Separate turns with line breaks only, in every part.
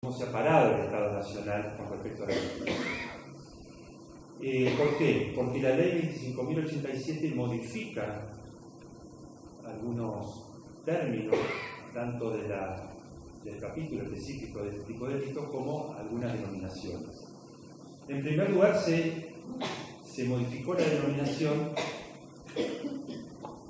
cómo se ha parado el Estado Nacional con respecto a la honestidad. ¿Por qué? Porque la ley 25.087 modifica algunos términos, tanto del capítulo específico de este tipo de delitos como algunas denominaciones. En primer lugar, se modificó la denominación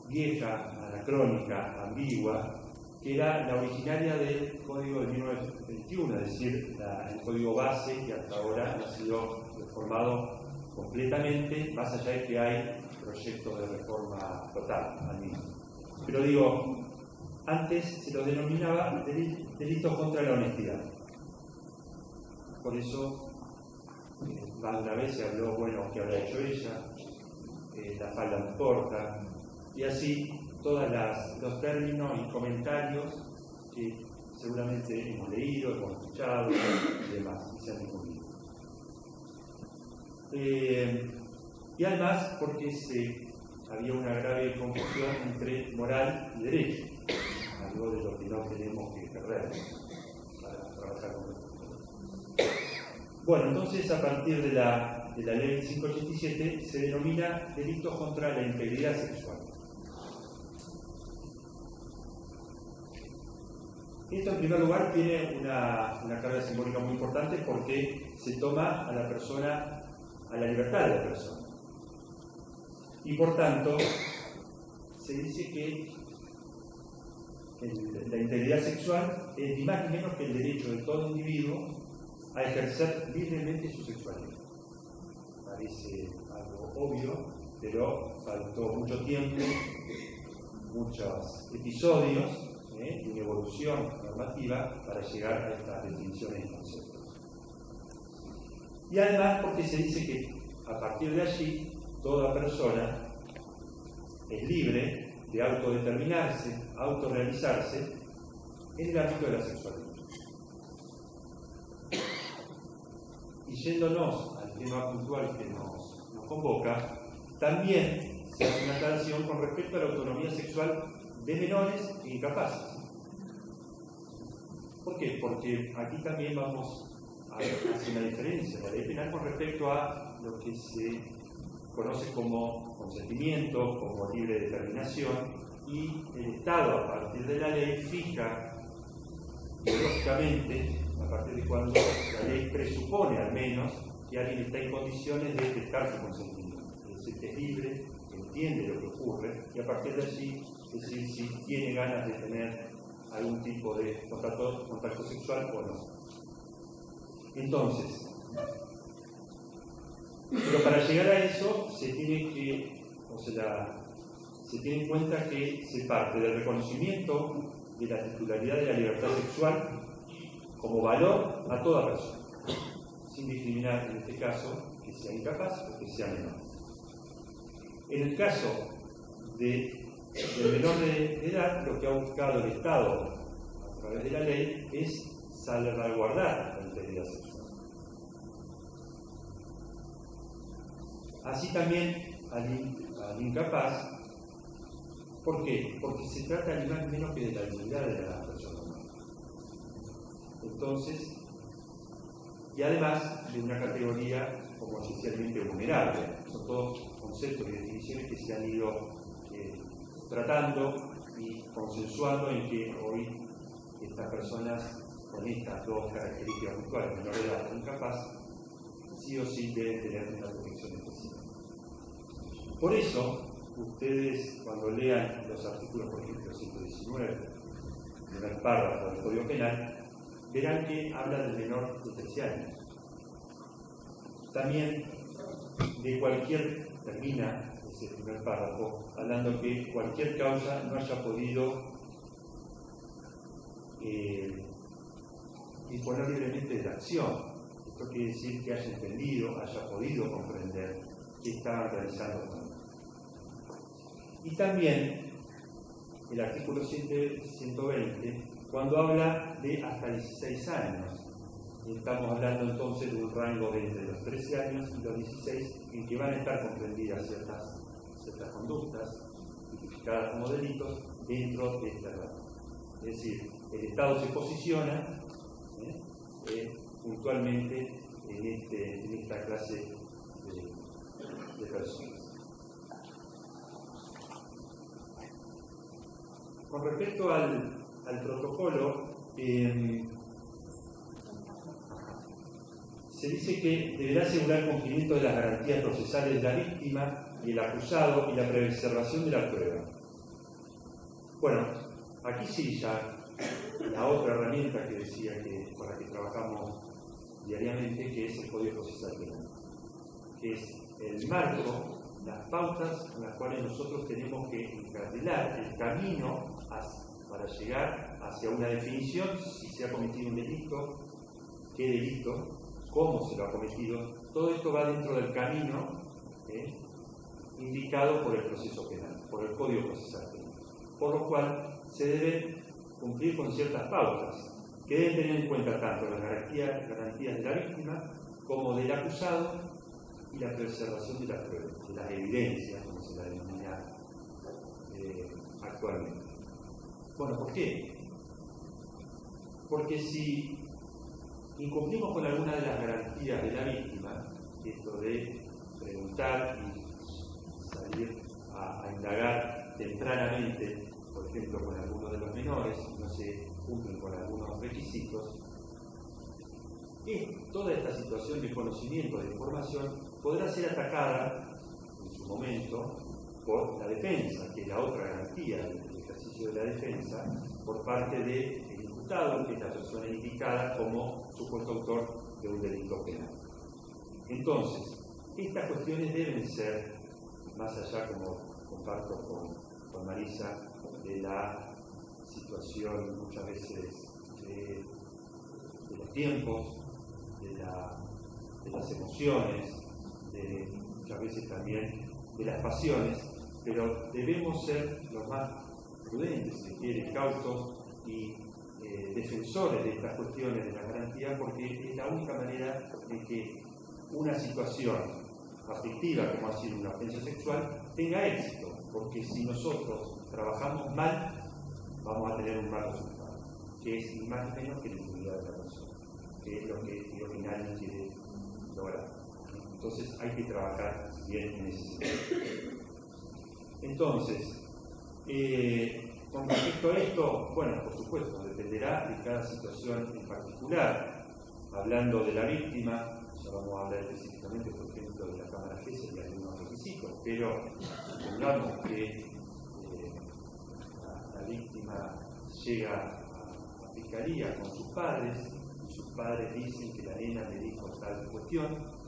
vieja, anacrónica, ambigua, que era la originaria del Código de 1921, es decir, el código base que hasta ahora ha sido reformado completamente, más allá de que hay proyectos de reforma total al mismo. Pero digo, antes se lo denominaba delitos contra la honestidad. Por eso, más de una vez se habló, bueno, que habrá hecho ella, la falda no importa, y así todos los términos y comentarios que seguramente hemos leído, hemos escuchado y demás, y se han difundido. Y además porque había una grave confusión entre moral y derecho, algo de lo que no tenemos que perder para trabajar con esto. Bueno, entonces a partir de la ley 587 se denomina delitos contra la integridad sexual. Esto en primer lugar tiene una carga simbólica muy importante porque se toma a la persona, a la libertad de la persona. Y por tanto, se dice que la integridad sexual es ni más ni menos que el derecho de todo individuo a ejercer libremente su sexualidad. Parece algo obvio, pero faltó mucho tiempo, muchos episodios y una evolución normativa para llegar a estas definiciones y conceptos. Y además porque se dice que a partir de allí toda persona es libre de autodeterminarse, autorrealizarse en el ámbito de la sexualidad. Y yéndonos al tema puntual que nos convoca, también se hace una aclaración con respecto a la autonomía sexual de menores e incapaces. ¿Por qué? Porque aquí también vamos a hacer una diferencia en la ley penal con respecto a lo que se conoce como consentimiento, como libre determinación, y el Estado, a partir de la ley, fija biológicamente, a partir de cuando la ley presupone al menos que alguien está en condiciones de prestar su consentimiento, es decir, que es libre, que entiende lo que ocurre, y a partir de allí, es decir, si tiene ganas de tener algún tipo de contacto sexual o no. Entonces, pero para llegar a eso se tiene en cuenta que se parte del reconocimiento de la titularidad de la libertad sexual como valor a toda persona, sin discriminar en este caso que sea incapaz o que sea menor. En el caso del menor de edad, lo que ha buscado el Estado a través de la ley es salvaguardar la integridad sexual. Así también al incapaz. ¿Por qué? Porque se trata ni más ni menos que de la dignidad de la persona humana. Entonces, y además de una categoría como especialmente vulnerable. Son todos conceptos y definiciones que se han ido tratando y consensuando en que hoy estas personas con estas dos características puntuales, menor de edad e incapaz, sí o sí deben tener una protección especial. Por eso, ustedes cuando lean los artículos, por ejemplo, 119, primer párrafo del Código Penal, verán que habla del menor de 13 años. También termina ese primer párrafo hablando que cualquier causa no haya podido disponer libremente de la acción. Esto quiere decir que haya entendido, haya podido comprender qué estaban realizando. Y también el artículo 120, cuando habla de hasta 16 años. Estamos hablando entonces de un rango de entre los 13 años y los 16 en que van a estar comprendidas ciertas conductas tipificadas como delitos dentro de esta edad. Es decir, el Estado se posiciona puntualmente en esta clase de personas. Con respecto al protocolo, se dice que deberá asegurar el cumplimiento de las garantías procesales de la víctima y el acusado y la preservación de la prueba. Bueno, aquí sí ya la otra herramienta que decía que con la que trabajamos diariamente, que es el Código Procesal Penal, que es el marco, las pautas con las cuales nosotros tenemos que encarrilar el camino para llegar hacia una definición, si se ha cometido un delito, qué delito, cómo se lo ha cometido. Todo esto va dentro del camino indicado por el proceso penal, por el Código Procesal Penal, por lo cual se debe cumplir con ciertas pautas que deben tener en cuenta tanto las garantías de la víctima como del acusado y la preservación de las pruebas, de las evidencias, como se la denomina actualmente. Bueno, ¿por qué? Porque si incumplimos con alguna de las garantías de la víctima, esto de preguntar y salir a indagar tempranamente, por ejemplo, con algunos de los menores, no se cumplen con algunos requisitos, toda esta situación de conocimiento, de información, podrá ser atacada en su momento por la defensa, que es la otra garantía del ejercicio de la defensa, por parte del imputado, que es la persona indicada como supuesto autor de un delito penal. Entonces, estas cuestiones deben ser, más allá, como comparto con Marisa, de la situación muchas veces de los tiempos, de las emociones, muchas veces también de las pasiones, pero debemos ser los más prudentes, si quieren, cautos y defensores de estas cuestiones de la garantía, porque es la única manera de que una situación aflictiva, como ha sido una ofensa sexual, tenga éxito, porque si nosotros trabajamos mal, vamos a tener un mal resultado, que es ni más ni menos que la inmunidad de la persona, que es lo que nadie quiere lograr. Entonces hay que trabajar bien en ese sentido. Entonces, con respecto a esto, bueno, por supuesto, dependerá de cada situación en particular. Hablando de la víctima, ya vamos a hablar específicamente, por ejemplo, de la cámara GESEL y algunos requisitos, pero supongamos que la víctima llega a fiscalía con sus padres, y sus padres dicen que la nena le dijo tal cuestión.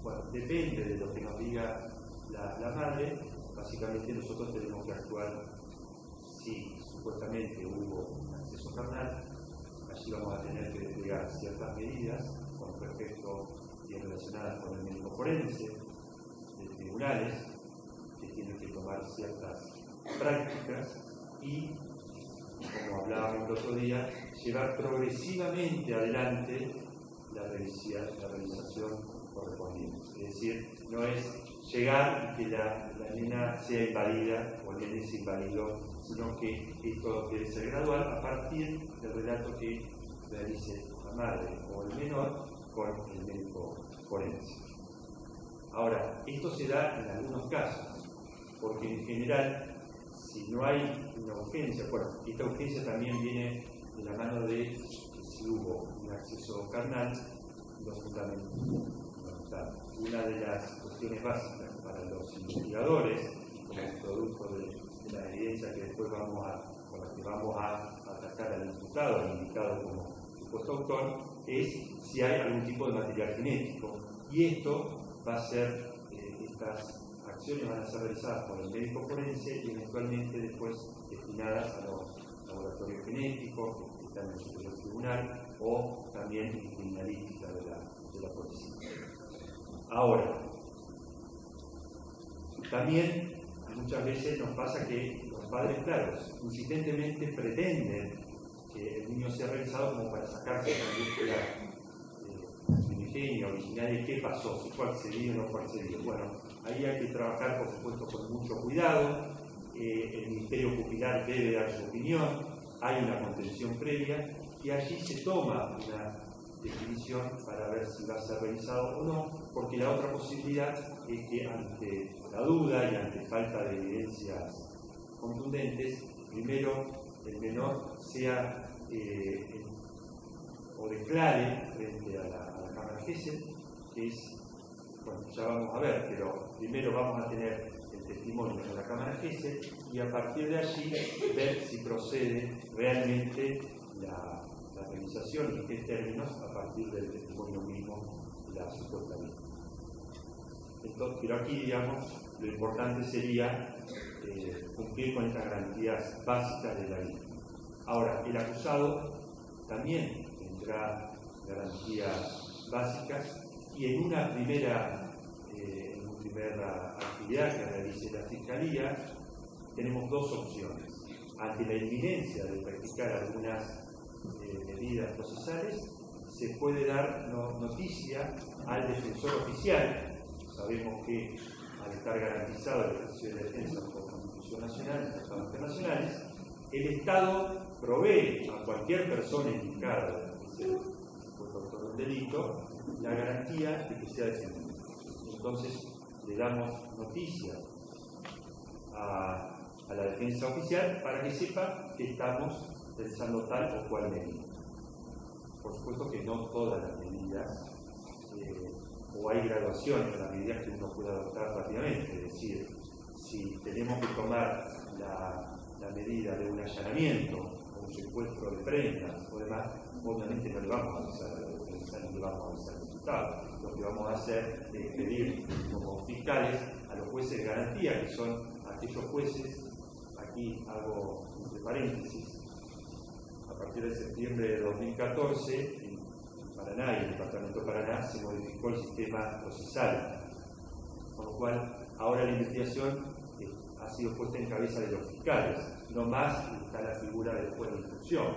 Bueno, depende de lo que nos diga la madre. Básicamente nosotros tenemos que actuar si supuestamente hubo acceso carnal. Allí vamos a tener que desplegar ciertas medidas con respecto y relacionadas con el médico forense de tribunales, que tienen que tomar ciertas prácticas y, como hablábamos el otro día, llevar progresivamente adelante la realización correspondiente. Es decir, no es llegar y que la nena sea invadida o el nene sea invadido, sino que esto debe ser gradual a partir del relato que realice la madre o el menor con el médico forense. Ahora, esto se da en algunos casos, porque en general, si no hay una urgencia, bueno, esta urgencia también viene de la mano de que si hubo un acceso carnal, lo fundamental. Una de las cuestiones básicas para los investigadores, como producto de la evidencia que después con la que vamos a atacar al imputado, al indicado como supuesto autor, es si hay algún tipo de material genético. Y esto va a ser, estas acciones van a ser realizadas por el médico forense y eventualmente después destinadas a los laboratorios genéticos que están en el Superior Tribunal o también en criminalística de la policía. Ahora, también muchas veces nos pasa que los padres, claro, insistentemente pretenden que el niño sea revisado como para sacarse la primigenia, originaria, qué pasó, si fue accedido o no fue accedido. Bueno, ahí hay que trabajar, por supuesto, con mucho cuidado. El Ministerio Pupilar debe dar su opinión, hay una contención previa y allí se toma una definición para ver si va a ser revisado o no, porque la otra posibilidad es que ante la duda y ante falta de evidencias contundentes, primero el menor sea o declare frente a la Cámara Gesell, que es, bueno, ya vamos a ver, pero primero vamos a tener el testimonio de la Cámara Gesell y a partir de allí ver si procede realmente la realización y en qué términos a partir del testimonio mismo de la supuesta víctima. Entonces, pero aquí, digamos, lo importante sería cumplir con estas garantías básicas de la víctima. Ahora, el acusado también tendrá garantías básicas y en una primera actividad que realice la Fiscalía tenemos dos opciones. Ante la inminencia de practicar algunas medidas procesales, se puede dar noticia al defensor oficial. Sabemos que al estar garantizado el ejercicio de defensa por Constitución Nacional y tratados internacionales, el Estado provee a cualquier persona indicada de ser autor de un delito la garantía de que sea defendido. Entonces le damos noticia a la defensa oficial para que sepa que estamos pensando tal o cual medida. Por supuesto que no todas las medidas, o hay graduación en las medidas que uno puede adoptar rápidamente, es decir, si tenemos que tomar la medida de un allanamiento o un secuestro de prendas o demás, obviamente no le vamos a avisar a la defensa, no le vamos a avisar al imputado. Lo que vamos a hacer es pedir como fiscales a los jueces de garantía, que son aquellos jueces, aquí hago entre paréntesis, a partir de septiembre de 2014, en Paraná y en el Departamento de Paraná se modificó el sistema procesal, con lo cual ahora la investigación ha sido puesta en cabeza de los fiscales, no más está la figura del juez de instrucción.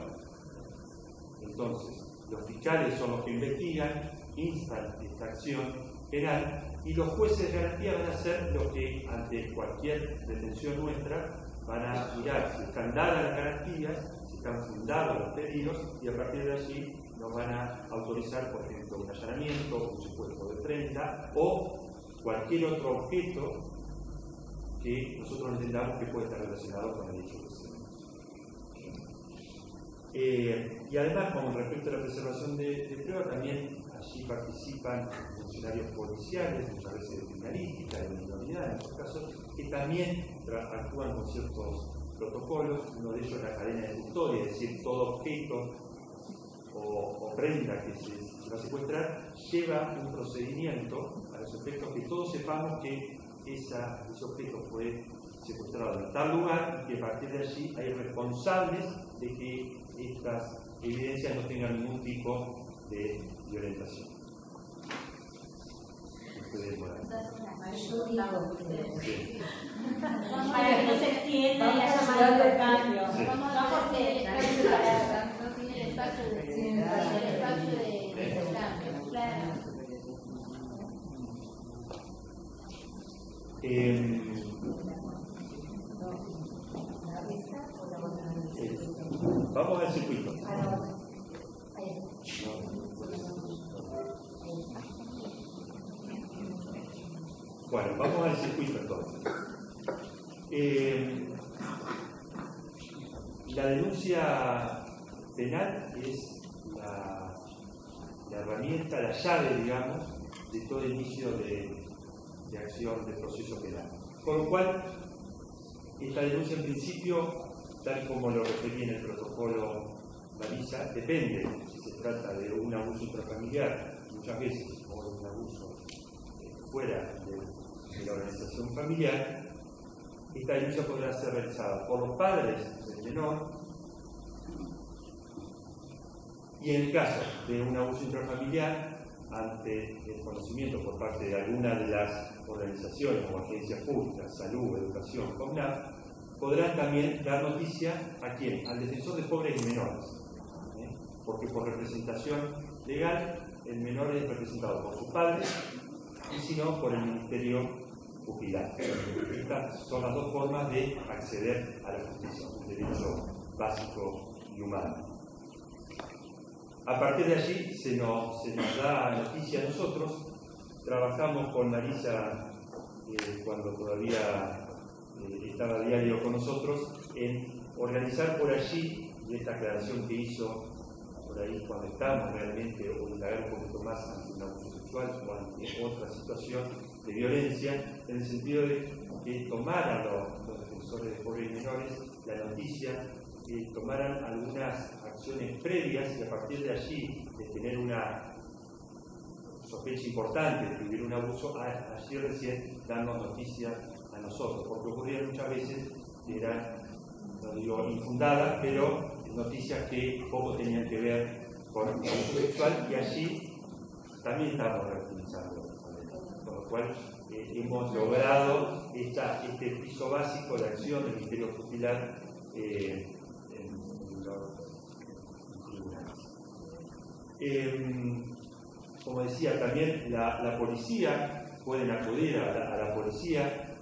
Entonces, los fiscales son los que investigan, instan esta acción penal y los jueces de garantía van a ser los que, ante cualquier detención nuestra, van a mirar si están dadas las garantías, si están fundados los pedidos y a partir de allí nos van a autorizar, por ejemplo, un allanamiento, un secuestro de prenda o cualquier otro objeto que nosotros entendamos que puede estar relacionado con el hecho que se y además, con respecto a la preservación de prueba, también allí participan funcionarios policiales, muchas veces de criminalística, de minoridad en estos casos, que también actúan con ciertos protocolos, uno de ellos es la cadena de custodia, es decir, todo objeto o prenda que se va a secuestrar lleva un procedimiento a los efectos que todos sepamos que ese objeto fue secuestrado en tal lugar y que a partir de allí hay responsables de que estas evidencias no tengan ningún tipo de violentación.
Para que no se extienda y haya más intercambio.
No, porque no tiene el espacio de intercambio. Claro.
Vamos al circuito. Bueno, vamos al circuito entonces. La denuncia penal es la herramienta, la llave, digamos, de todo inicio de acción del proceso penal. Con lo cual, esta denuncia en principio, tal como lo referí en el protocolo baliza, depende si se trata de un abuso intrafamiliar, muchas veces, o de un abuso fuera de la organización familiar. Esta denuncia podrá ser realizada por los padres del menor y en el caso de un abuso intrafamiliar, ante el conocimiento por parte de alguna de las organizaciones o agencias públicas, salud, educación, CONAF, podrán también dar noticia a quién, al defensor de pobres y menores, porque por representación legal el menor es representado por sus padres y si no por el Ministerio Pupilal. Estas son las dos formas de acceder a la justicia, un derecho básico y humano. A partir de allí se nos da noticia a nosotros. Trabajamos con Marisa cuando todavía estaba a diario con nosotros en organizar por allí, y esta aclaración que hizo por ahí cuando estamos realmente o indagar un poquito más ante un abuso sexual o ante otra situación de violencia, en el sentido de que tomaran los defensores de pobres y menores la noticia, que tomaran algunas acciones previas y a partir de allí, de tener una sospecha importante de vivir un abuso, allí recién darnos noticia a nosotros, porque ocurrían muchas veces que eran, no digo infundadas, pero noticias que poco tenían que ver con el abuso sexual y allí también estamos reutilizando, con lo cual hemos logrado este piso básico de acción del Ministerio Tutelar en los tribunales. Como decía, también la policía, pueden acudir a la policía,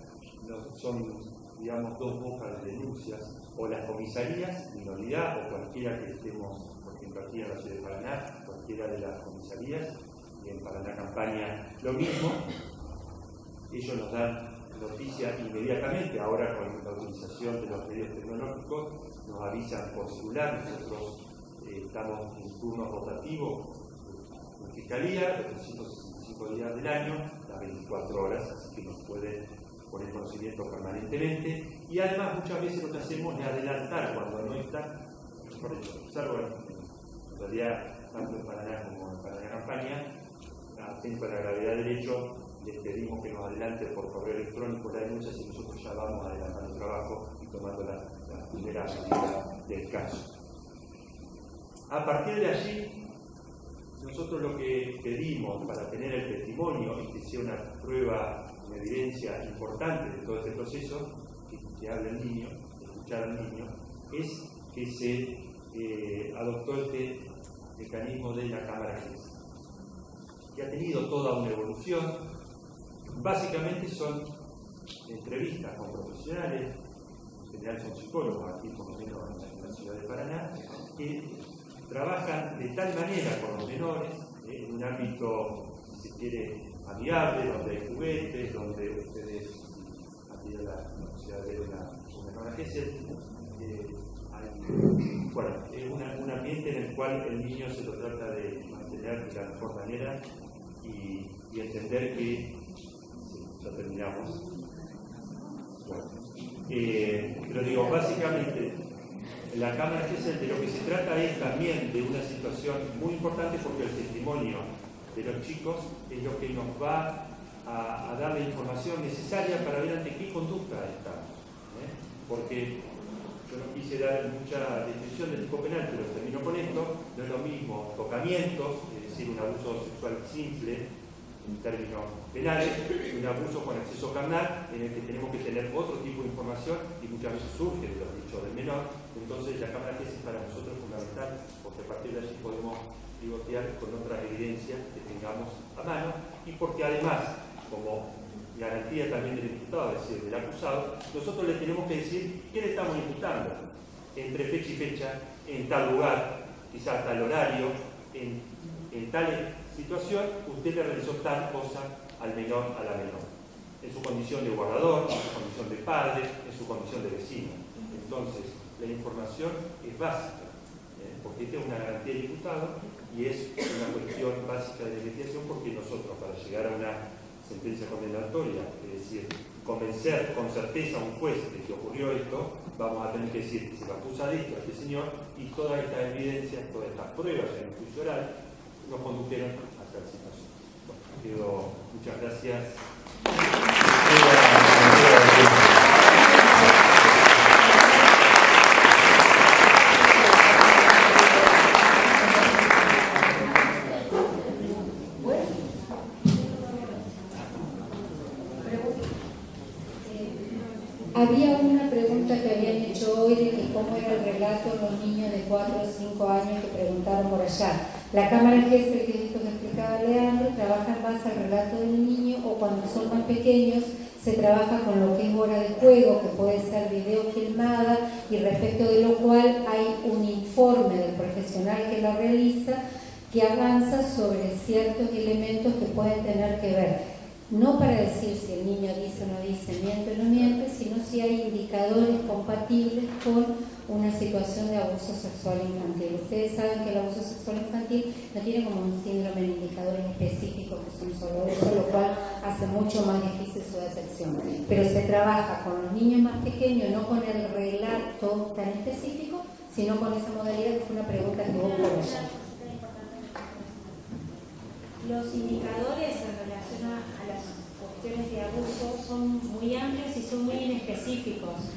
son, digamos, dos bocas de denuncias, o las comisarías, minoridad, o cualquiera que estemos, por ejemplo, aquí en la ciudad de Paraná, cualquiera de las comisarías, y en Paraná Campaña lo mismo. Ellos nos dan noticia inmediatamente, ahora con la utilización de los medios tecnológicos, nos avisan por celular, nosotros estamos en turnos rotativos en Fiscalía, los 365 días del año, las 24 horas, así que nos pueden poner conocimiento permanentemente, y además muchas veces lo que hacemos es adelantar cuando no está, por eso, salvo en realidad, tanto en Paraná como en Paraná Campaña, atento a la gravedad del hecho, les pedimos que nos adelante por correo electrónico la denuncia si nosotros ya vamos adelantando el trabajo y tomando la primera medida del caso. A partir de allí, nosotros lo que pedimos para tener el testimonio y que sea una prueba, una evidencia importante de todo este proceso, que hable el niño, escuchar al niño, es que se adoptó este mecanismo de la cámara GES, que ha tenido toda una evolución. Básicamente son entrevistas con profesionales, en general son psicólogos, aquí por lo menos en la ciudad de Paraná, que trabajan de tal manera con los menores, en un ámbito, si se quiere, amigable, donde hay juguetes, donde ustedes, aquí en la ciudad de una cámara GES, hay un ambiente en el cual el niño se lo trata de mantener de la mejor manera y entender que ya terminamos. Bueno, pero digo, básicamente, la cámara GES de lo que se trata es también de una situación muy importante porque el testimonio de los chicos es lo que nos va a dar la información necesaria para ver ante qué conducta estamos. Porque yo no quise dar mucha descripción del tipo penal, pero termino con esto. No es lo mismo tocamientos, es decir, un abuso sexual simple en términos penales, un abuso con acceso carnal en el que tenemos que tener otro tipo de información y muchas veces surge de los dichos del menor. Entonces la cámara GES es para nosotros fundamental porque a partir de allí podemos pivotear con otras evidencias que tengamos a mano y porque además, como garantía también del imputado, es decir, del acusado, nosotros le tenemos que decir qué le estamos imputando entre fecha y fecha, en tal lugar, quizás tal horario, en tal situación, usted le realizó tal cosa al menor, a la menor, en su condición de guardador, en su condición de padre, en su condición de vecino. Entonces, la información es básica, porque esta es una garantía del imputado y es una cuestión básica de investigación porque nosotros, para llegar a una sentencia condenatoria, es decir, convencer con certeza a un juez de que ocurrió esto, vamos a tener que decir que se le acusa de esto a este señor y todas estas evidencias, todas estas pruebas en el juicio oral nos condujeron a tal situación. Bueno, muchas gracias.
Había una pregunta que habían hecho hoy de que cómo era el relato de los niños de 4 o 5 años que preguntaron por allá. La cámara GES, que explicaba Leandro, trabaja en base al relato del niño o cuando son más pequeños se trabaja con lo que es hora de juego, que puede ser video filmada, y respecto de lo cual hay un informe del profesional que la realiza que avanza sobre ciertos elementos que pueden tener que ver, no para decir si el niño dice o no dice, miente o no miente, sino si hay indicadores compatibles con una situación de abuso sexual infantil. Ustedes saben que el abuso sexual infantil no tiene como un síndrome de indicadores específicos que son solo eso, lo cual hace mucho más difícil su detección. Pero se trabaja con los niños más pequeños, no con el relato tan específico, sino con esa modalidad, que fue una pregunta que vos pones.
Los indicadores en relación a las cuestiones de abuso son muy amplios y son muy inespecíficos.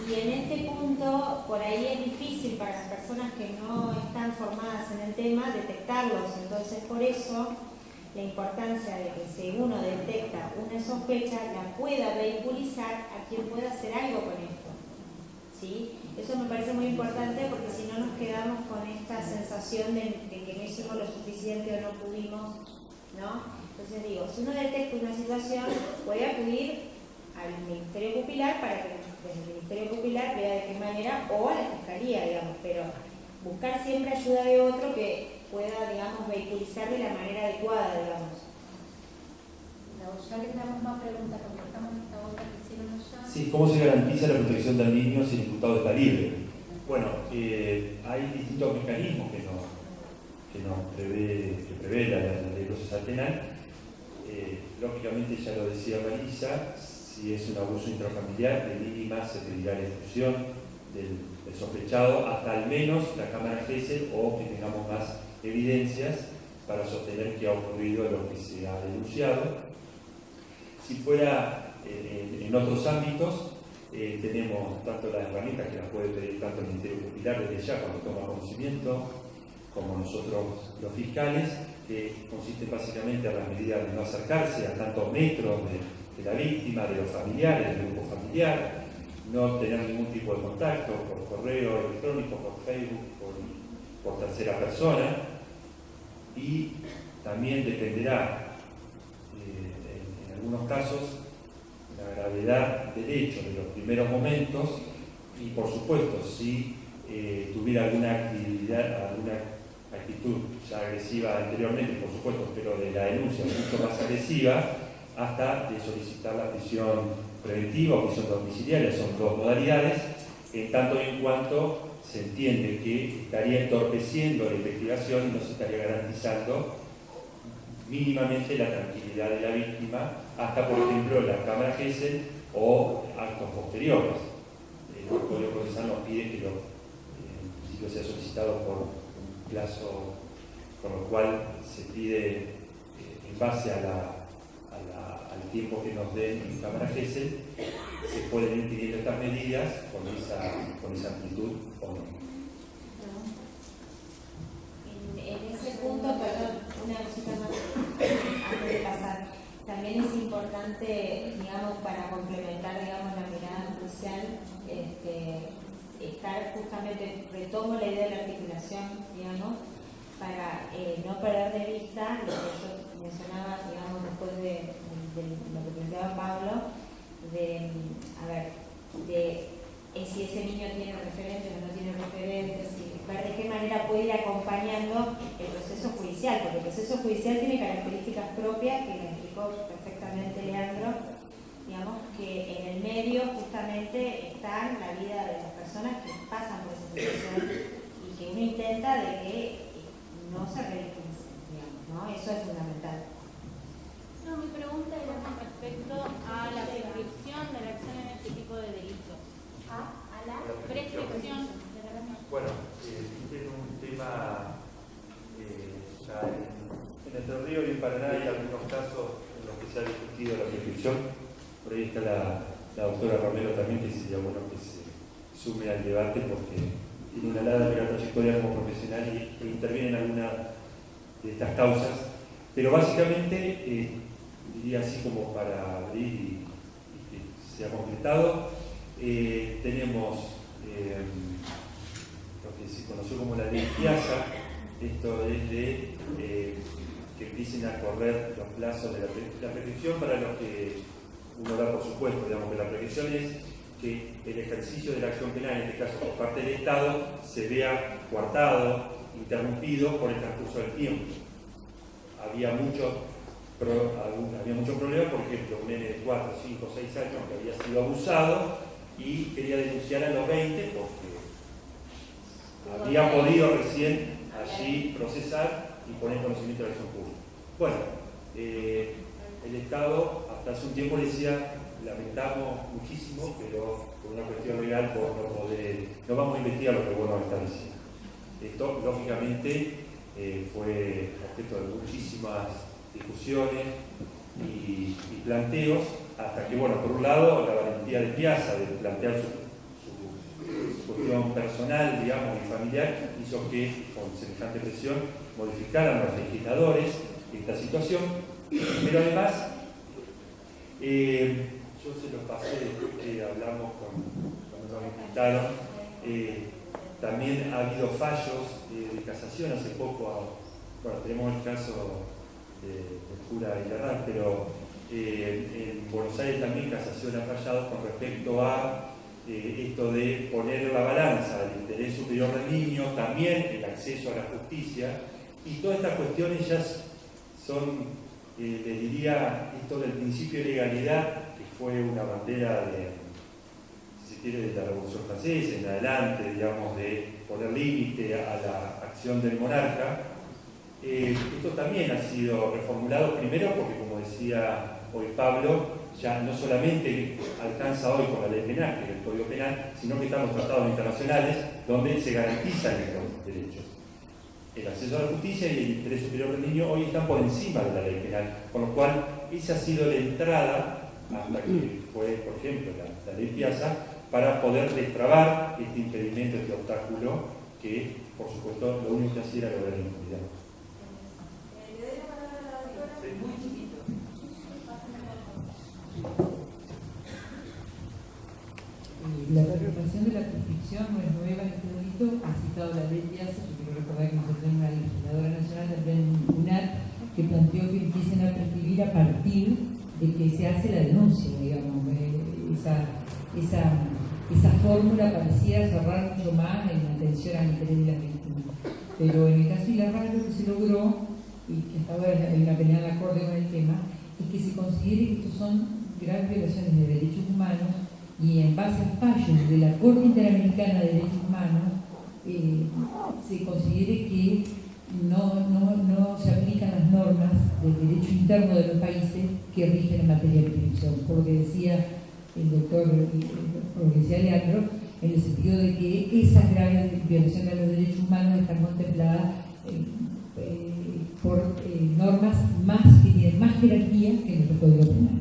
Y en este punto, por ahí es difícil para las personas que no están formadas en el tema detectarlos. Entonces, por eso, la importancia de que si uno detecta una sospecha, la pueda vehiculizar a quien pueda hacer algo con esto. ¿Sí? Eso me parece muy importante, porque si no nos quedamos con esta sensación de que no hicimos lo suficiente o no pudimos, ¿no? Entonces digo, si uno detecta una situación, puede acudir al Ministerio Pupilar para que desde el Ministerio Pupilar vea de qué manera, o a la Fiscalía, digamos, pero buscar siempre ayuda de otro que pueda, digamos, vehiculizar de la manera adecuada, digamos.
Ya le damos más preguntas, porque estamos en esta otra que hicieron allá.
Sí, ¿cómo se garantiza la protección del niño si el imputado está libre? Bueno, hay distintos mecanismos que prevé la ley procesal penal. Lógicamente, ya lo decía Marisa, si es un abuso intrafamiliar, de mínima se pedirá la exclusión del sospechado hasta al menos la cámara Gesell, o que tengamos más evidencias para sostener que ha ocurrido lo que se ha denunciado. Si fuera en otros ámbitos, tenemos tanto las herramientas que las puede pedir tanto el Ministerio Pupilar desde ya cuando toma conocimiento, como nosotros los fiscales, que consiste básicamente en las medidas de no acercarse a tantos metros de la víctima, de los familiares, del grupo familiar, no tener ningún tipo de contacto por correo electrónico, por Facebook, por tercera persona, y también dependerá en algunos casos la gravedad del hecho de los primeros momentos, y por supuesto si tuviera alguna actitud ya agresiva anteriormente, por supuesto, pero de la denuncia mucho más agresiva, hasta de solicitar la prisión preventiva o prisión domiciliaria. Son dos modalidades, en tanto y en cuanto se entiende que estaría entorpeciendo la investigación y no se estaría garantizando mínimamente la tranquilidad de la víctima, hasta, por ejemplo, la cámara Gesell o actos posteriores. El Código Procesal nos pide que en principio sea solicitado por un plazo, con lo cual se pide, en base al tiempo que nos den en cámara Gesell, se pueden ir pidiendo estas medidas con esa amplitud o no.
En ese punto, perdón, una cosita más antes de pasar. También es importante, digamos, para complementar, digamos, la mirada judicial, estar justamente, retomo la idea de la articulación, digamos, para no perder de vista lo que yo mencionaba, digamos, después de lo que planteaba Pablo, si ese niño tiene referentes o no tiene referentes, ver de qué manera puede ir acompañando el proceso judicial, porque el proceso judicial tiene características propias que le explicó perfectamente Leandro, digamos, que en el medio justamente está la vida de las personas que pasan por esa situación y que uno intenta de que no se ridiculicen, digamos, ¿no? Eso es fundamental.
No, mi pregunta era con respecto a la prescripción de la acción en este tipo de delitos. A la prescripción de la acción.
Bueno, este es un tema ya en Entre Ríos y en Paraná hay algunos casos en los que se ha discutido la prescripción. Por ahí está la doctora Romero también, que sería bueno que se sume al debate porque tiene una larga trayectoria como profesional y interviene en alguna de estas causas. Pero básicamente, diría así como para abrir y que sea completado, tenemos lo que se conoció como la ley Piazza. Esto es de que empiecen a correr los plazos de la prescripción para los que uno da por supuesto, digamos, que la prevención es que el ejercicio de la acción penal, en este caso por parte del Estado, se vea coartado, interrumpido por el transcurso del tiempo. Había muchos problemas, por ejemplo, un nene de 4, 5, 6 años que había sido abusado y quería denunciar a los 20 porque había podido recién allí procesar y poner conocimiento de la acción pública. Bueno, el Estado hasta hace un tiempo decía, lamentamos muchísimo, pero por una cuestión legal no vamos a investigar lo que vos nos estás diciendo. Esto, lógicamente, fue objeto de muchísimas discusiones y planteos, hasta que, bueno, por un lado, la valentía de Piazza de plantear su cuestión personal, digamos, y familiar, hizo que, con semejante presión, modificaran los legisladores esta situación, pero además, yo se los pasé después que hablamos cuando nos invitaron, también ha habido fallos de casación hace poco, bueno, tenemos el caso del cura Villarral, pero en Buenos Aires también casación ha fallado con respecto a esto de poner en la balanza el interés superior del niño, también el acceso a la justicia, y todas estas cuestiones ya son, les diría, esto del principio de legalidad, que fue una bandera si se quiere, de la Revolución Francesa en adelante, digamos, de poner límite a la acción del monarca. Esto también ha sido reformulado primero porque, como decía hoy Pablo, ya no solamente alcanza hoy con la ley penal, que es el Código Penal, sino que están los tratados internacionales donde se garantizan estos derechos. El acceso a la justicia y el interés superior del niño hoy están por encima de la ley penal, con lo cual esa ha sido la entrada hasta que fue, por ejemplo, la ley Piazza, para poder destrabar este impedimento, este obstáculo que, por supuesto, lo único que hacía era lograr la impunidad.
Muy chiquito.
La regulación de la prescripción no es nueva en este delito, ha citado la ley Piazza. Yo quiero recordar que nosotros tenemos una legisladora nacional también en UNAR que planteó que empiecen a prescribir a partir de que se hace la denuncia, digamos. Esa fórmula parecía cerrar mucho más en la atención al interés de la víctima. Pero en el caso de Villarral lo que se logró, y que hasta ahora hay una pelea en acorde con el tema, es que se considere que estos son graves violaciones de derechos humanos y en base a fallos de la Corte Interamericana de Derechos Humanos se considere que no se aplican las normas del derecho interno de los países que rigen en materia de prescripción, por lo que decía el doctor, por lo que decía Leandro, en el sentido de que esas graves violaciones de los derechos humanos están contempladas por normas que tienen más jerarquía que nuestro Código Penal.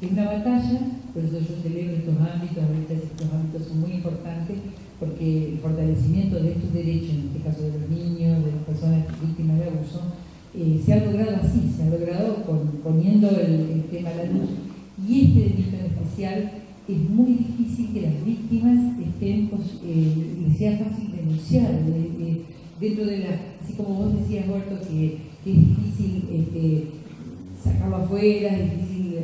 Es una batalla, por eso yo celebro estos ámbitos son muy importantes, porque el fortalecimiento de estos derechos, en este caso de los niños, de las personas víctimas de abuso, se ha logrado así, se ha logrado poniendo el tema a la luz. Y este delito en especial es muy difícil que las víctimas les sea fácil denunciar. Dentro de así como vos decías, Roberto, que es difícil sacarlo afuera, es difícil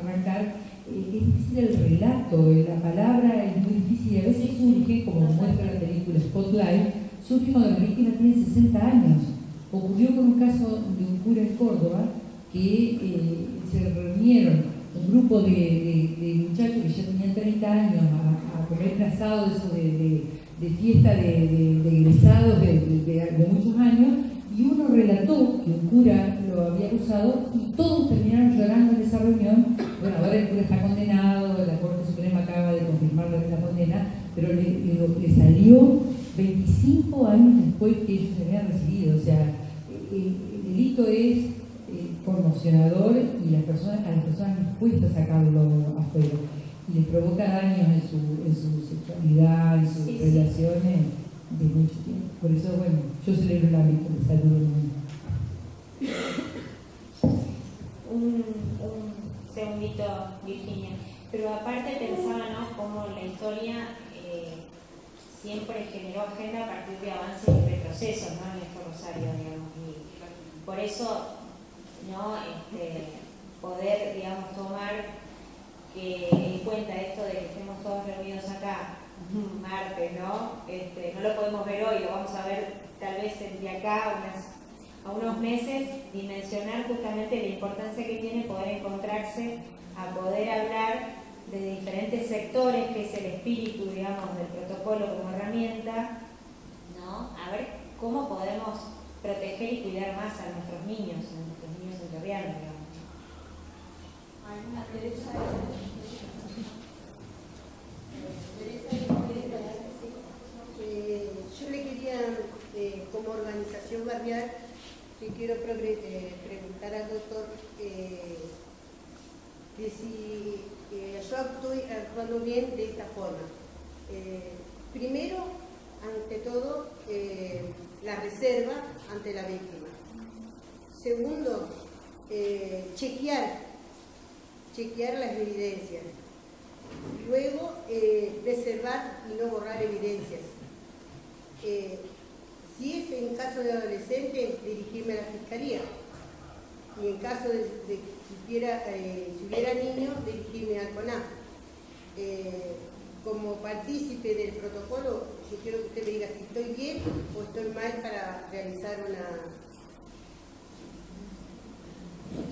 arrancar, es difícil el relato, la palabra es muy difícil y a veces surge, como muestra la película Spotlight, surge cuando la víctima tiene 60 años. Ocurrió con un caso de un cura en Córdoba que se reunieron un grupo de muchachos que ya tenían 30 años a comer un asado de fiesta de egresados de muchos años, y uno relató que un cura lo había acusado y todos terminaron llorando en esa reunión. Bueno, ahora el cura está condenado, la Corte Suprema acaba de confirmar la condena, pero le salió 25 años después que ellos se habían recibido. O sea, el delito es conmocionador y a las personas les cuesta sacarlo afuera y les provoca daños en su sexualidad, en sus relaciones de mucho tiempo. Por eso, bueno, yo celebro el ámbito de salud del mundo.
Un segundito, Virginia. Pero aparte pensaba, ¿no?, cómo la historia siempre generó agenda a partir de avances y retrocesos, ¿no?, en este Rosario, digamos. Y por eso, ¿no?, poder, digamos, tomar que en cuenta esto de que estemos todos reunidos acá, martes, ¿no? No lo podemos ver hoy, lo vamos a ver tal vez de acá a unos meses, dimensionar justamente la importancia que tiene poder encontrarse, a poder hablar de diferentes sectores, que es el espíritu, digamos, del protocolo como herramienta, ¿no? A ver cómo podemos proteger y cuidar más a nuestros niños entrerrianos, digamos.
Yo le quería, como organización barrial, le quiero preguntar al doctor que si yo estoy actuando bien de esta forma. Primero, ante todo, la reserva ante la víctima. Segundo, chequear las evidencias. Luego, preservar y no borrar evidencias. Si es en caso de adolescente, dirigirme a la fiscalía. Y en caso de si hubiera niños, dirigirme al CONAF. Como partícipe del protocolo, yo quiero que usted me diga si estoy bien o estoy mal para realizar una...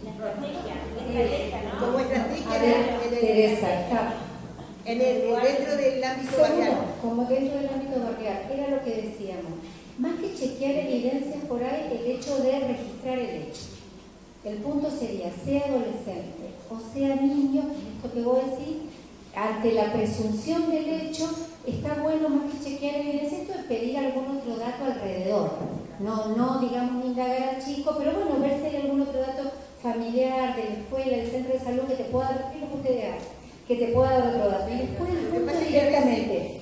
La estrategia, ¿no?
Como estrategia
A ver, Teresa, está.
Dentro del ámbito barrial.
Como dentro del ámbito barrial, era lo que decíamos. Más que chequear evidencias por ahí, el hecho de registrar el hecho. El punto sería, sea adolescente o sea niño, esto que vos decís, ante la presunción del hecho, está bueno más que chequear evidencia, esto es pedir algún otro dato alrededor. No digamos indagar al chico, pero bueno, ver si hay algún otro dato familiar, de la escuela, del centro de salud, que te pueda dar, ¿qué es lo que ustedes hacen? Que te pueda dar otro dato. Y después el punto directamente,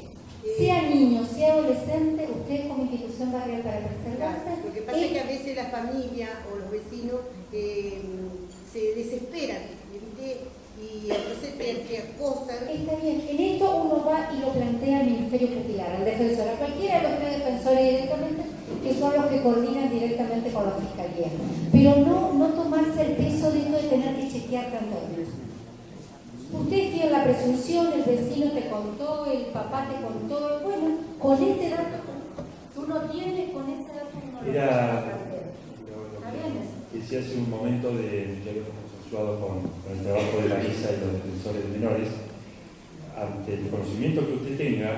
sea niño, sea adolescente, ustedes como institución barrial para preservarse.
Lo que pasa es que a veces la familia o los vecinos se desesperan, ¿viste? Y entonces te acosan.
Está bien, en esto uno va y lo plantea al Ministerio Pupil, al defensor, a cualquiera de los tres defensores directamente, que son los que coordinan directamente con la Fiscalía. Pero no tomarse el peso de esto de tener que chequear tanto. Ustedes tienen la presunción, el vecino te contó, el papá te contó, bueno, con este dato, tú no tienes, con ese dato uno lo
Era lo que decía hace un momento de que habíamos consensuado con el trabajo de Marisa y los defensores menores. Ante el conocimiento que usted tenga,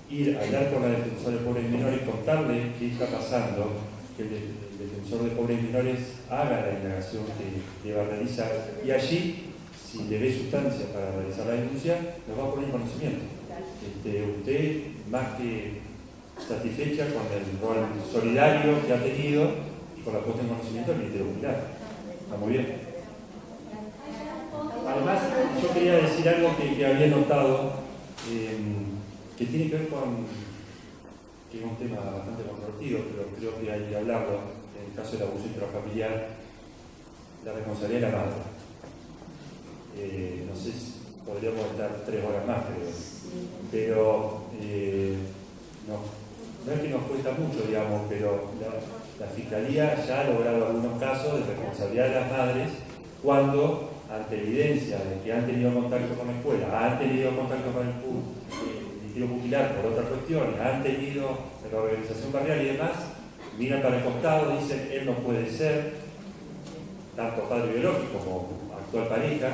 ir a hablar con la defensora de pobres menores, contarle qué está pasando, que el defensor de pobres menores haga la indagación que va a realizar, y allí, si le ve sustancia para realizar la denuncia, nos va a poner conocimiento. Usted, más que satisfecha con el rol solidario que ha tenido y con la puesta en conocimiento del Ministerio Público. Está muy bien. Además, yo quería decir algo que había notado, que tiene que ver que es un tema bastante controvertido, pero creo que hay que hablarlo. En el caso del abuso intrafamiliar, la responsabilidad de la madre. No sé si podríamos estar 3 horas más, pero no es que nos cuesta mucho, digamos, pero la Fiscalía ya ha logrado algunos casos de responsabilidad de las madres cuando, ante evidencia de que han tenido contacto con la escuela, han tenido contacto con el Ministerio Público por otras cuestiones, han tenido la organización barrial y demás, miran para el costado, dicen, él no puede ser, tanto padre biológico como actual pareja,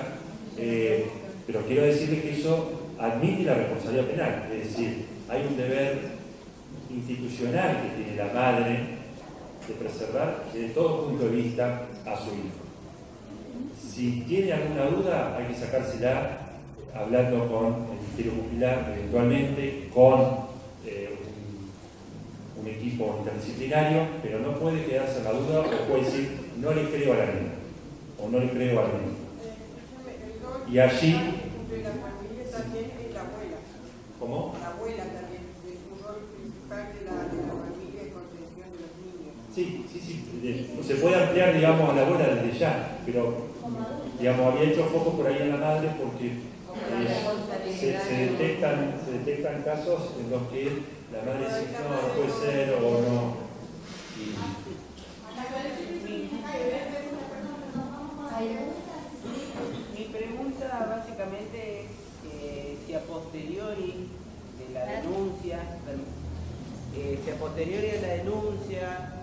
pero quiero decirles que eso admite la responsabilidad penal, es decir, hay un deber institucional que tiene la madre de preservar desde todo punto de vista a su hijo. Si tiene alguna duda, hay que sacársela hablando con el Ministerio Público, eventualmente con un equipo interdisciplinario, pero no puede quedarse en la duda o puede decir, no le creo a la niña o no le creo al niño. Y allí...
La familia también es la abuela.
¿Cómo?
La abuela también, es un rol principal de la familia en contención de los niños.
Sí. Se puede ampliar, digamos, a la abuela desde ya, pero, digamos, había hecho foco por ahí en la madre porque se detectan casos en los que la madre dice, no puede ser o no.
Mi pregunta básicamente
básicamente es si a posteriori de la denuncia, si a posteriori de la denuncia,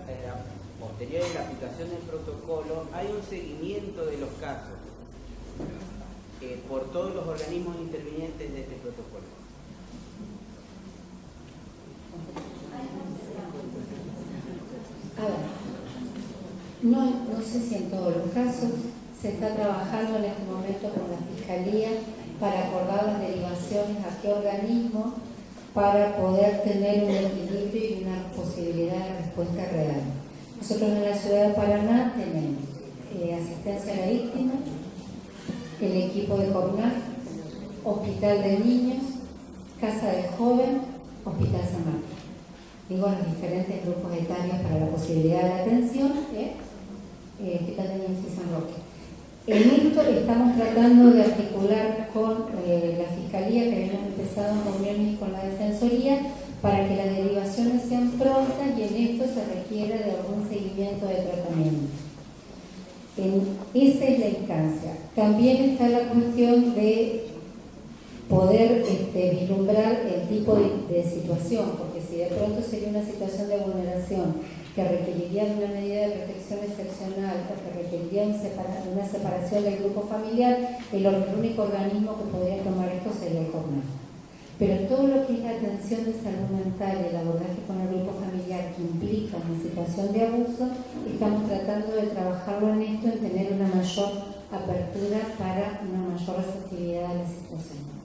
posterior a la aplicación del protocolo, hay un seguimiento de los casos por todos los organismos intervinientes de este protocolo.
A ver, no sé si en todos los casos se está trabajando en este momento con la Fiscalía para acordar las derivaciones a qué organismo para poder tener un equilibrio y una posibilidad de respuesta real. Nosotros en la ciudad de Paraná tenemos asistencia a la víctima, el equipo de CORNAC, Hospital de Niños, Casa del Joven, Hospital San Martín. Digo, los diferentes grupos etarios para la posibilidad de la atención, Hospital de Niños y San Roque. En esto estamos tratando de articular con la Fiscalía, que habíamos empezado en reuniones con la Defensoría, para que las derivaciones sean prontas y en esto se requiera de algún seguimiento de tratamiento. Esa es la instancia. También está la cuestión de poder vislumbrar el tipo de situación, porque si de pronto sería una situación de vulneración que requeriría de una medida de protección excepcional o que requeriría una separación del grupo familiar, el único organismo que podría tomar esto sería el CORNAC. Pero todo lo que es la atención de salud mental y el abordaje con el grupo familiar que implica una situación de abuso, estamos tratando de trabajarlo en esto, en tener una mayor apertura para una mayor receptividad a la situación.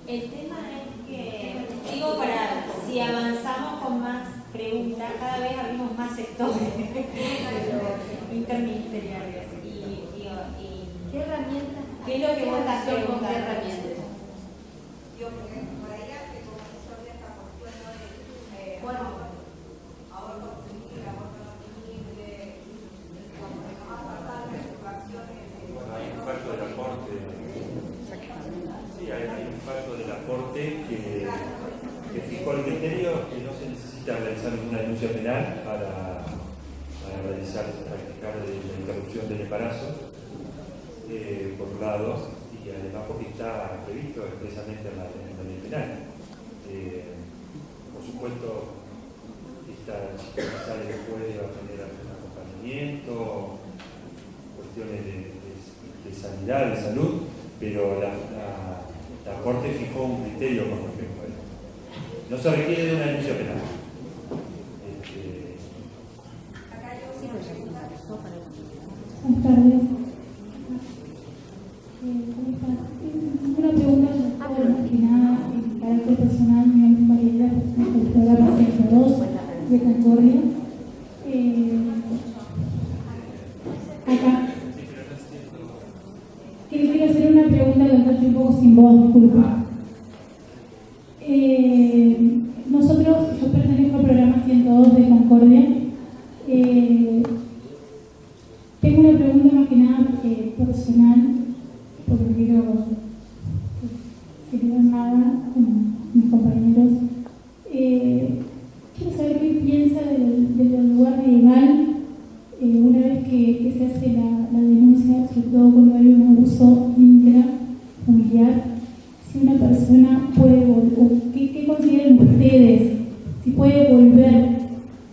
El tema es que, digo, para si avanzamos con más preguntas, cada vez abrimos más sectores interministeriales.
¿Qué herramientas?
¿Qué es lo que vos estás preguntando?
¿Qué herramientas?
Yo, porque por ahí hace comisión de esta cuestión, ¿no? De, bueno, aborto posible, aborto no posible, como que no va a pasar perturbaciones.
Bueno, hay un fallo de la Corte. Sí, hay un fallo de la Corte que fijó el criterio que no se necesita realizar ninguna denuncia penal para practicar la interrupción del embarazo, por un lado, y además porque está previsto expresamente en la ley penal. Por supuesto, esta chica que sale después va a tener algún acompañamiento, cuestiones de sanidad, de salud, pero la Corte fijó un criterio con respecto a esto. No se requiere de una denuncia penal.
Buenas tardes. ¿Cómo estás? Una pregunta más que nada en carácter personal. Mi nombre es Mariela, del programa 102 de Concordia. Acá. Quiero hacer una pregunta que estoy un poco sin voz, disculpa. Yo pertenezco al programa 102 de Concordia. Tengo una pregunta más que nada personal, porque quiero nada con mis compañeros. Quiero saber qué piensa desde el lugar legal una vez que se hace la denuncia, sobre todo cuando hay un abuso intrafamiliar, si una persona puede volver, ¿qué consideran ustedes? Si puede volver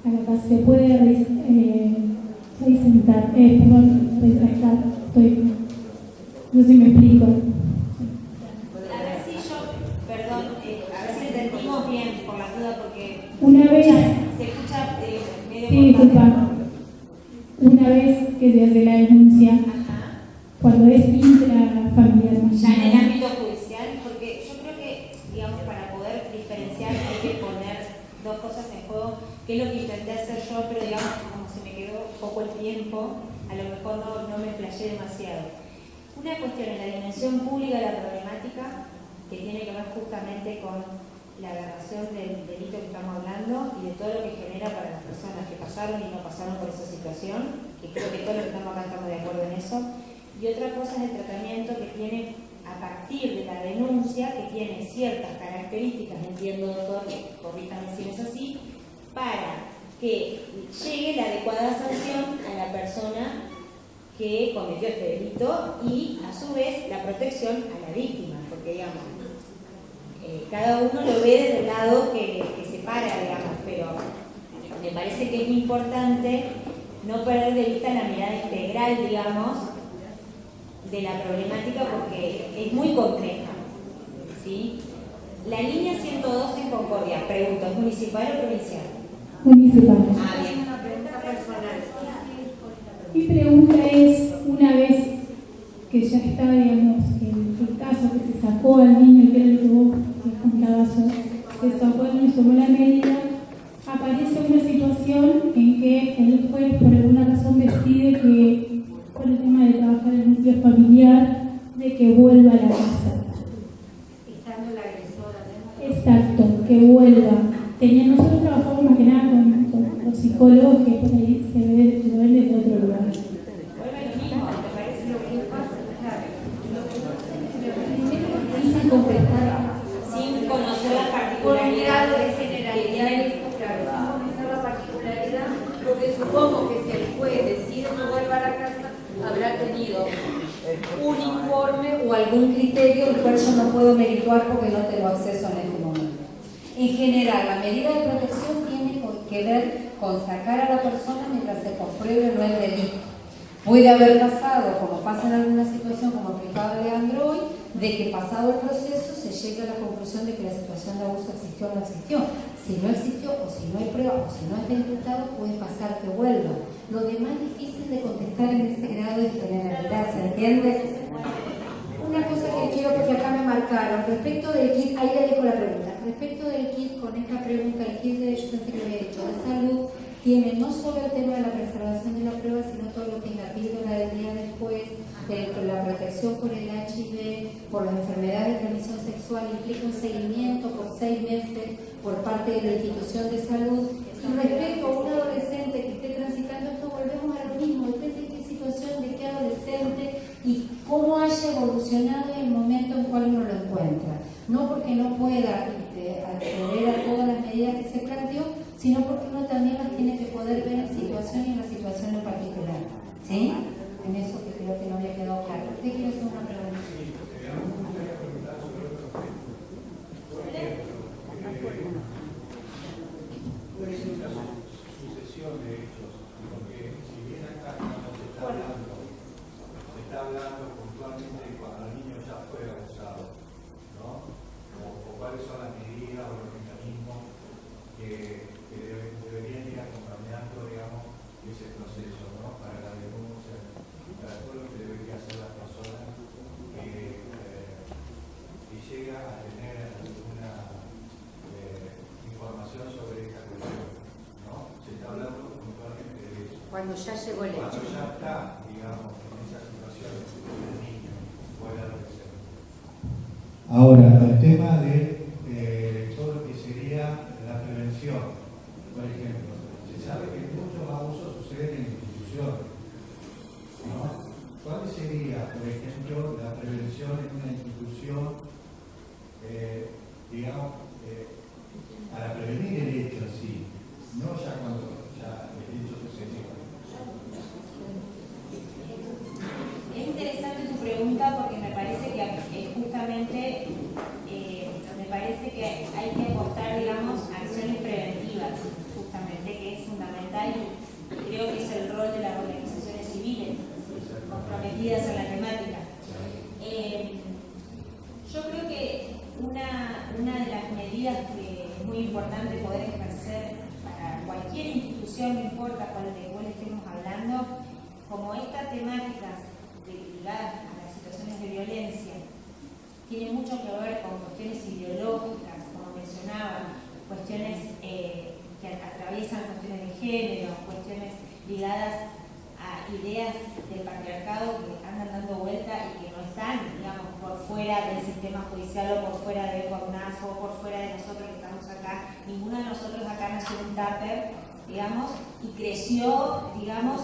a la casa, se puede retractar, no sé si me explico.
A ver si entendimos bien, por la duda, porque
una vez
se escucha medio
sí, disculpa. Una vez que se hace la denuncia,
ajá,
cuando es intrafamiliar,
ya en el ámbito judicial, porque yo creo que, digamos, para poder diferenciar hay que poner dos cosas en juego, que es lo que intenté hacer yo, pero digamos, como se me quedó poco el tiempo, a lo mejor no me explayé demasiado. Una cuestión en la dimensión pública de la problemática, que tiene que ver justamente con la aberración del delito que estamos hablando y de todo lo que genera para las personas que pasaron y no pasaron por esa situación, que creo que todos los que estamos acá estamos de acuerdo en eso. Y otra cosa es el tratamiento que tiene a partir de la denuncia, que tiene ciertas características, entiendo, doctor, corríjame si no es así, para que llegue la adecuada sanción a la persona que cometió este delito y, a su vez, la protección a la víctima, porque, digamos, cada uno lo ve desde el lado que separa, digamos, pero me parece que es importante no perder de vista la mirada integral, digamos, de la problemática, porque es muy compleja, ¿sí? La línea 112 en Concordia, pregunto, ¿es municipal o provincial?
Municipal.
Ah, bien.
Una pregunta personal.
Mi pregunta es, una vez que ya está, digamos, el caso que se sacó al niño, que era el que vos contabas, se sacó al niño, tomó la medida, aparece una situación en que el juez por alguna razón decide que, por el tema de trabajar en el núcleo familiar, de que vuelva a la casa.
Estando la agresora, ¿no?
Exacto, que vuelva. Nosotros trabajamos más que nada con los psicólogos que por ahí lo ven desde otro lugar.
Vuelve lo mismo, ¿te parece lo que pasa?
Sin completar,
Sin conocer las
Por un grado de
particularidades
generalidad, claro, sin conocer la particularidad, porque supongo que si el juez decide no volver a la casa, habrá tenido un informe
o algún criterio el cual yo no puedo merituar porque no tengo acceso en este momento. En general, la medida de protección tiene que ver con sacar a la persona mientras se compruebe no el delito. Puede haber pasado, como pasa en alguna situación, como explicaba Leandro hoy, de que pasado el proceso se llegue a la conclusión de que la situación de abuso existió o no existió. Si no existió, o si no hay prueba, o si no está imputado, puede pasar que vuelva. Lo demás es difícil de contestar en ese grado de generalidad, ¿se entiende? Una cosa que quiero, porque acá me marcaron, respecto del kit, ahí le dejo la pregunta, respecto del kit, con esta pregunta, el kit de, yo pensé que lo había dicho, de salud, tiene no solo el tema de la preservación de la prueba, sino todo lo que es la píldora del día después, la protección por el HIV, por las enfermedades de transmisión sexual, implica un seguimiento por 6 meses por parte de la institución de salud. Y respecto a un adolescente que esté transitando esto, volvemos a lo mismo, depende de qué situación, de qué adolescente y cómo haya evolucionado en el momento en cual uno lo encuentra. No porque no pueda acceder a todas las medidas que se planteó, sino porque uno también las tiene que poder ver en situación y en la situación en particular. ¿Sí? En eso que creo que no había quedado claro. ¿Usted quiere hacer una pregunta?
Puede ser una sucesión de hechos, porque si bien acá no se está hablando puntualmente de cuando el niño ya fue abusado, ¿no? O cuáles son las medidas o los mecanismos que deberían ir acompañando, digamos, ese proceso, ¿no? Para la denuncia, para todo lo que debería hacer la persona que llega a tener alguna información sobre esta cuestión, ¿no? Se está hablando puntualmente de eso.
cuando ya llegó el hecho.
Cuando ya está, digamos, en esa situación el niño o el adolescente. Ahora, el tema de todo lo que sería la prevención. Por ejemplo, se sabe que muchos abusos suceden en instituciones, ¿no? ¿Cuál sería, por ejemplo, la prevención en una institución, digamos, para prevenir el hecho en sí, no ya cuando ya el hecho sucedió?
Es interesante tu pregunta porque me parece que justamente me parece que hay que apostar, digamos, a acciones preventivas, justamente, que es fundamental y creo que es el rol de las organizaciones civiles comprometidas a la temática. Yo creo que una de las medidas que es muy importante poder ejercer para cualquier institución, no importa de cuál estemos hablando, como estas temáticas ligadas a las situaciones de violencia tiene mucho que ver con cuestiones ideológicas, como mencionaba, cuestiones que atraviesan cuestiones de género, cuestiones ligadas a ideas del patriarcado que andan dando vuelta y que no están, digamos, por fuera del sistema judicial o por fuera del CONAS o por fuera de nosotros
nació un tupper, digamos, y creció, digamos,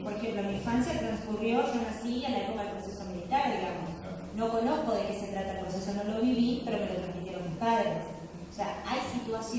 por ejemplo, mi infancia transcurrió, yo nací en la época del proceso militar, digamos. No conozco de qué se trata el proceso, no lo viví, pero me lo transmitieron mis padres. O sea, hay situaciones